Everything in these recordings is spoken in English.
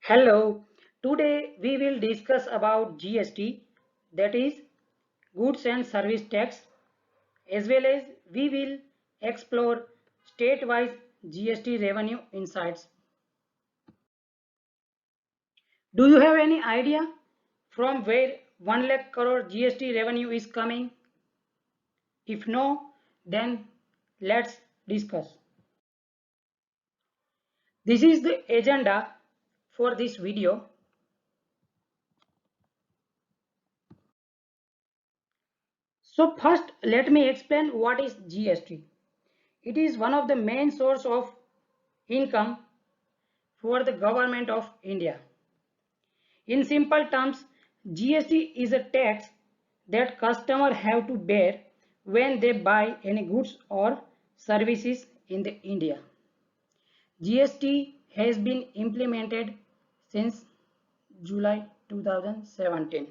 Hello, today we will discuss about GST, that is Goods and Service Tax, as well as we will explore state-wise GST revenue insights. Do you have any idea from where 1 lakh crore GST revenue is coming? If no, then let's discuss. This is the agenda for this video. So first let me explain what is GST. It is one of the main source of income for the government of India. In simple terms, GST is a tax that customers have to bear when they buy any goods or services in the India. GST has been implemented since July 2017.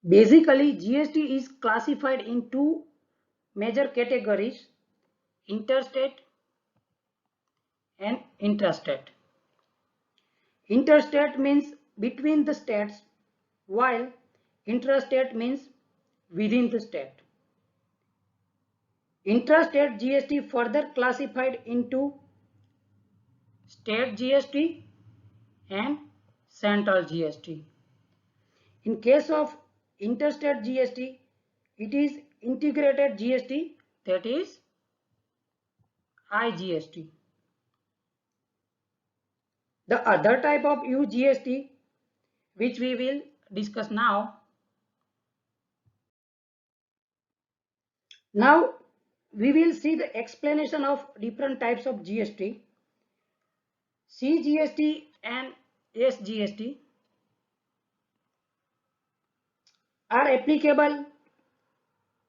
Basically, GST is classified in two major categories: interstate and intrastate. Interstate means between the states, while intrastate means within the state. Intrastate GST further classified into state GST and central GST. In case of interstate GST, it is integrated GST, that is IGST. The other type of UGST, which we will discuss now. Now we will see the explanation of different types of GST. CGST and SGST are applicable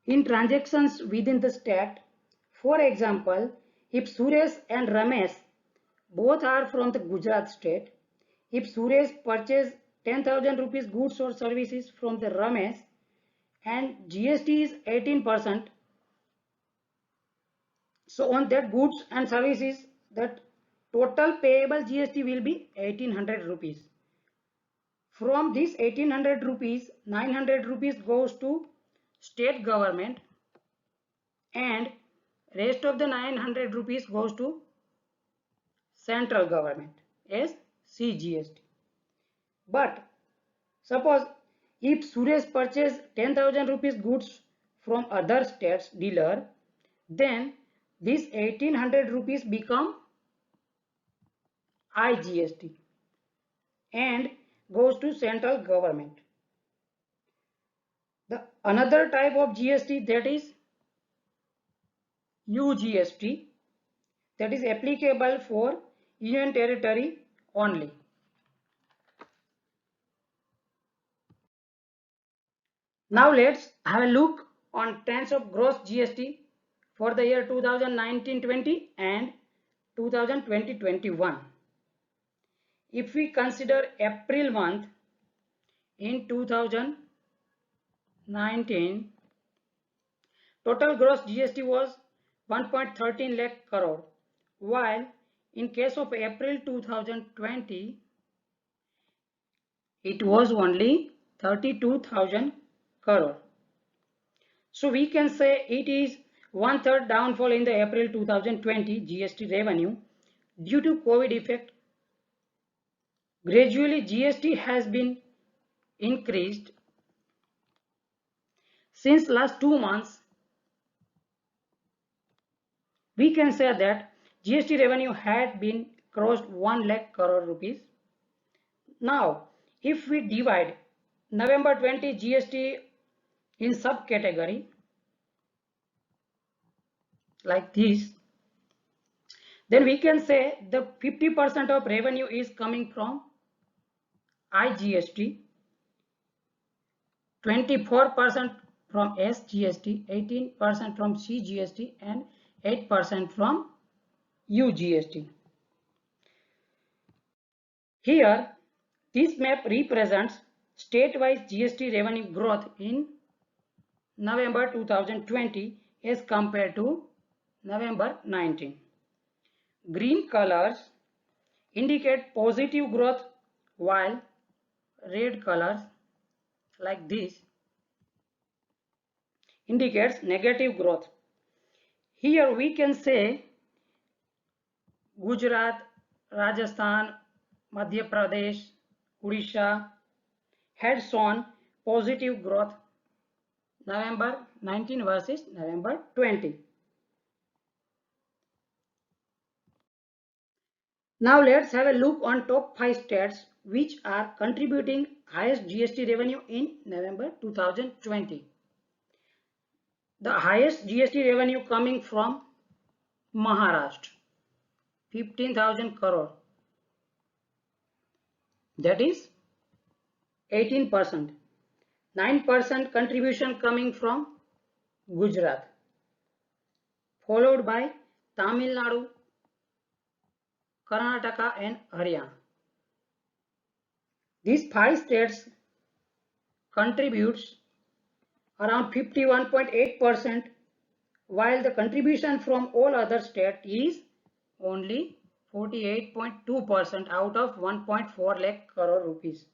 in transactions within the state. For example, if Suresh and Ramesh both are from the Gujarat state, if Suresh purchase 10,000 rupees goods or services from the Ramesh and GST is 18%, so on that goods and services, that total payable GST will be 1800 rupees. From this 1800 rupees, 900 rupees goes to state government and rest of the 900 rupees goes to central government as CGST. But suppose if Suresh purchase 10,000 rupees goods from other states dealer, then this 1800 rupees become IGST and goes to central government. The another type of GST, that is UGST, that is applicable for Union Territory only. Now let's have a look on trends of gross GST for the year 2019-20 and 2020-21. If we consider April month in 2019, total gross GST was 1.13 lakh crore, while in case of April 2020, it was only 32,000 crore. So we can say it is 1/3 downfall in the April 2020 GST revenue due to COVID effect. Gradually GST has been increased since last 2 months. We can say that GST revenue had been crossed 1 lakh crore rupees. Now, if we divide November 20 GST in subcategory like this, then we can say the 50% of revenue is coming from IGST, 24% from SGST, 18% from CGST and 8% from UGST. Here, this map represents state-wise GST revenue growth in November 2020 as compared to November 19. Green colors indicate positive growth, while red colors like this indicates negative growth. Here we can say Gujarat, Rajasthan, Madhya Pradesh, Odisha had shown positive growth November 19 versus November 20. Now let's have a look on top 5 states which are contributing highest GST revenue in November 2020. The highest GST revenue coming from Maharashtra, 15,000 crore. That is 18%. 9% contribution coming from Gujarat, followed by Tamil Nadu, Karnataka and Haryana. These 5 states contributes around 51.8%, while the contribution from all other states is only 48.2% out of 1.4 lakh crore rupees.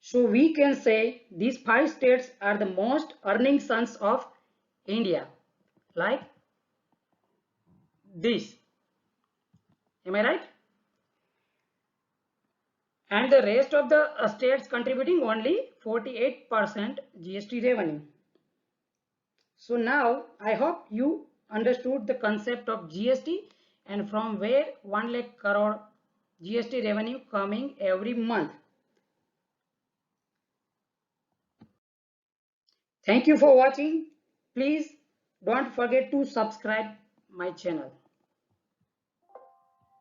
So we can say these 5 states are the most earning sons of India, like this. Am I right? And the rest of the states contributing only 48% GST revenue. So now I hope you understood the concept of GST and from where 1 lakh crore GST revenue coming every month. Thank you for watching. Please don't forget to subscribe my channel.